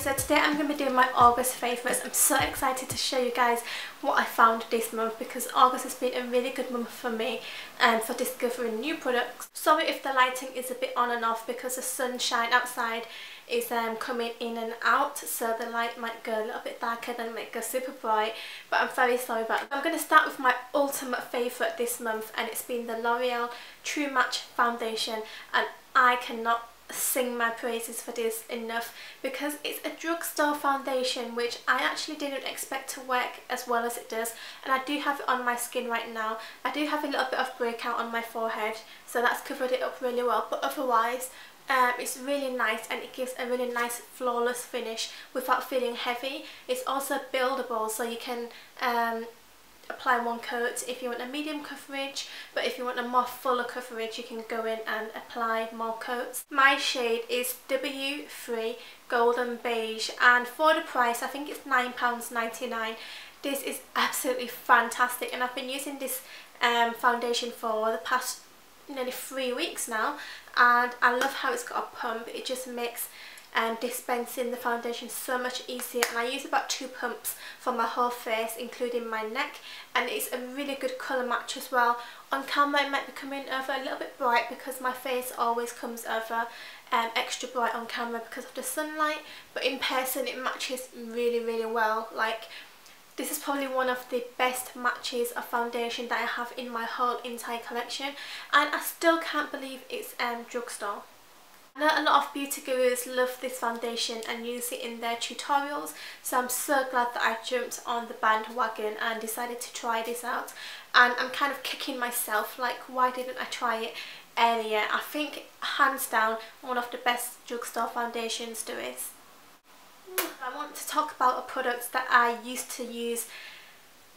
so today I'm going to be doing my August favourites. I'm so excited to show you guys what I found this month because August has been a really good month for me and for discovering new products. Sorry if the lighting is a bit on and off because the sunshine outside is coming in and out, so the light might go a little bit darker than it might go super bright, but I'm very sorry about it. I'm going to start with my ultimate favourite this month, and it's been the L'Oreal True Match Foundation, and I cannot sing my praises for this enough because it's a drugstore foundation which I actually didn't expect to work as well as it does, and I do have it on my skin right now. I do have a little bit of breakout on my forehead, so that's covered it up really well, but otherwise it's really nice and it gives a really nice flawless finish without feeling heavy. It's also buildable, so you can apply one coat if you want a medium coverage, but if you want a more fuller coverage you can go in and apply more coats. My shade is W3 Golden Beige, and for the price I think it's £9.99. This is absolutely fantastic, and I've been using this foundation for the past nearly 3 weeks now, and I love how it's got a pump. It just makes dispensing the foundation so much easier, and I use about 2 pumps for my whole face including my neck, and it's a really good colour match as well. On camera it might be coming over a little bit bright because my face always comes over extra bright on camera because of the sunlight, but in person it matches really well. Like, this is probably one of the best matches of foundation that I have in my whole entire collection, and I still can't believe it's drugstore. I know a lot of beauty gurus love this foundation and use it in their tutorials, so I'm so glad that I jumped on the bandwagon and decided to try this out, and I'm kind of kicking myself, like, why didn't I try it earlier? I think hands down one of the best drugstore foundations there is. I want to talk about a product that I used to use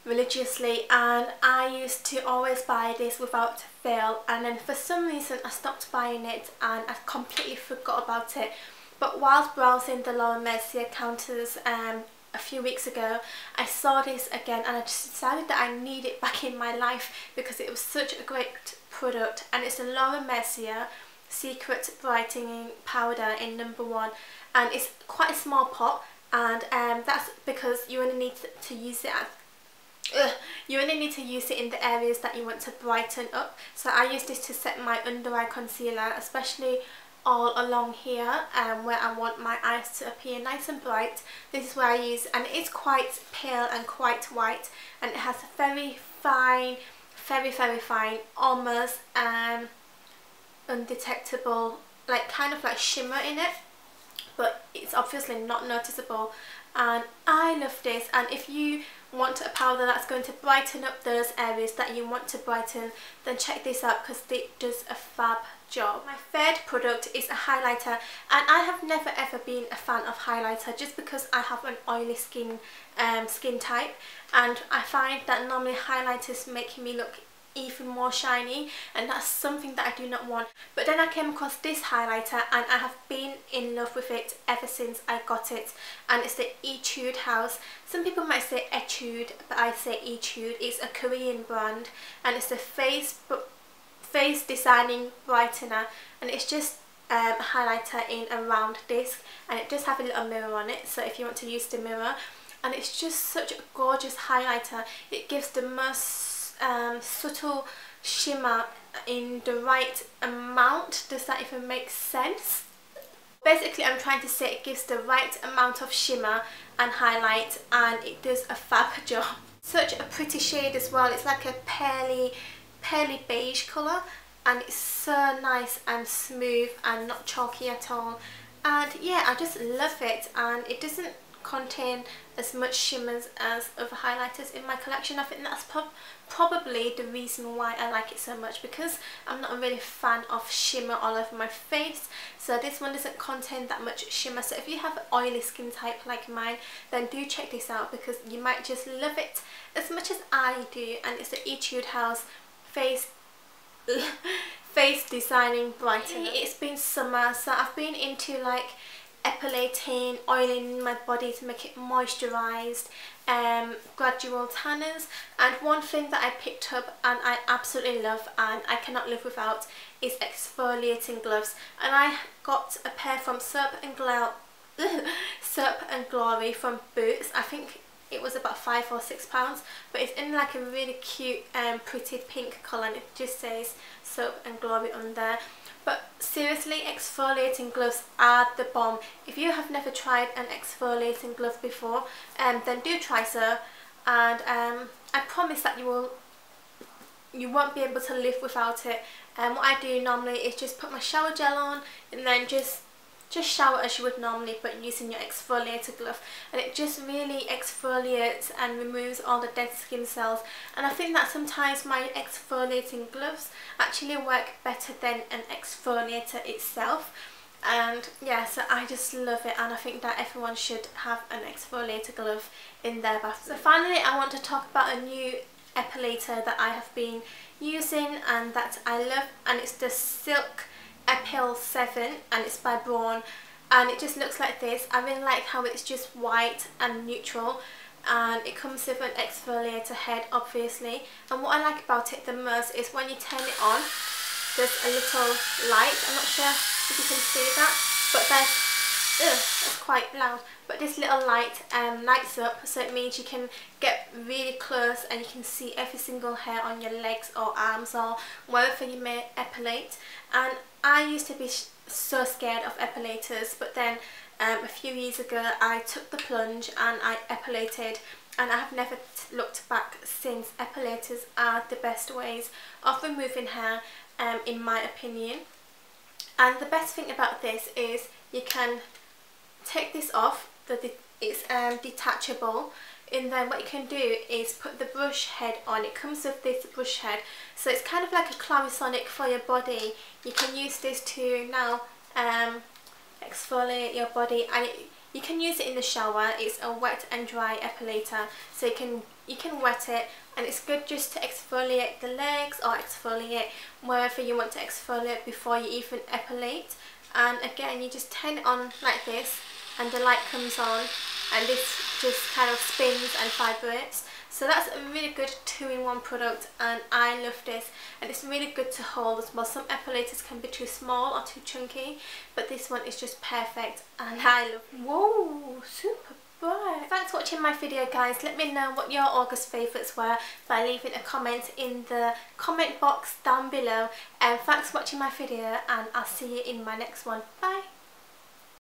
religiously, and I used to always buy this without fail, and then for some reason I stopped buying it and I completely forgot about it. But whilst browsing the Mercier counters a few weeks ago, I saw this again and I just decided that I need it back in my life because it was such a great product, and it's the Mercier Secret Brightening Powder in #1, and it's quite a small pot, and that's because you only need to use it in the areas that you want to brighten up. So I use this to set my under eye concealer, especially all along here where I want my eyes to appear nice and bright. This is where I use, and it's quite pale and quite white, and it has a very fine, very fine, almost undetectable, like kind of like shimmer in it, but it's obviously not noticeable, and I love this. And if you want a powder that's going to brighten up those areas that you want to brighten, then check this out because it does a fab job. My third product is a highlighter, and I have never ever been a fan of highlighter just because I have an oily skin type, and I find that normally highlighters make me look even more shiny, and that's something that I do not want. But then I came across this highlighter and I have been in love with it ever since I got it, and it's the Etude house. Some people might say Etude, but I say Etude. It's a Korean brand, and it's a face designing brightener, and it's just a highlighter in a round disc, and it does have a little mirror on it, so if you want to use the mirror, and it's just such a gorgeous highlighter. It gives the most subtle shimmer in the right amount. Does that even make sense? Basically I'm trying to say it gives the right amount of shimmer and highlight, and it does a fab job. Such a pretty shade as well. It's like a pearly beige colour, and it's so nice and smooth and not chalky at all, and yeah, I just love it. And it doesn't contain as much shimmers as other highlighters in my collection. I think that's probably the reason why I like it so much, because I'm not a really fan of shimmer all over my face, so this one doesn't contain that much shimmer. So if you have an oily skin type like mine, then do check this out because you might just love it as much as I do. And it's the Etude House face designing brightener. It's been summer, so I've been into like epilating, oiling my body to make it moisturised, gradual tanners, and one thing that I picked up and I absolutely love and I cannot live without is exfoliating gloves. And I got a pair from Soap and Glow Soap and Glory from Boots. I think it was about £5 or £6, but it's in like a really cute pretty pink colour, and it just says Soap and Glory on there. But seriously, exfoliating gloves are the bomb. If you have never tried an exfoliating glove before, then do try so, and I promise that you won't be able to live without it. What I do normally is just put my shower gel on and then just shower as you would normally, but using your exfoliator glove, and it just really exfoliates and removes all the dead skin cells. And I think that sometimes my exfoliating gloves actually work better than an exfoliator itself. And yeah, so I just love it, and I think that everyone should have an exfoliator glove in their bathroom. So finally, I want to talk about a new epilator that I have been using and that I love, and it's the Silk Epil 7, and it's by Braun, and it just looks like this. I really like how it's just white and neutral, and it comes with an exfoliator head obviously. And what I like about it the most is when you turn it on, there's a little light. I'm not sure if you can see that, but that's quite loud, but this little light lights up, so it means you can get really close and you can see every single hair on your legs or arms or wherever you may epilate. And I used to be so scared of epilators, but then a few years ago I took the plunge and I epilated, and I have never looked back since. Epilators are the best ways of removing hair, in my opinion. And the best thing about this is you can take this off, it's detachable, and then what you can do is put the brush head on. It comes with this brush head, so it's kind of like a Clarisonic for your body. You can use this to now exfoliate your body, and you can use it in the shower. It's a wet and dry epilator, so you can wet it, and it's good just to exfoliate the legs or exfoliate wherever you want to exfoliate before you even epilate. And again, you just turn it on like this, and the light comes on, and this just kind of spins and vibrates. So that's a really good 2-in-1 product, and I love this, and it's really good to hold as well. Some epilators can be too small or too chunky, but this one is just perfect, and I love it. Whoa, super bright. Thanks for watching my video, guys. Let me know what your August favourites were by leaving a comment in the comment box down below, and thanks for watching my video, and I'll see you in my next one. Bye.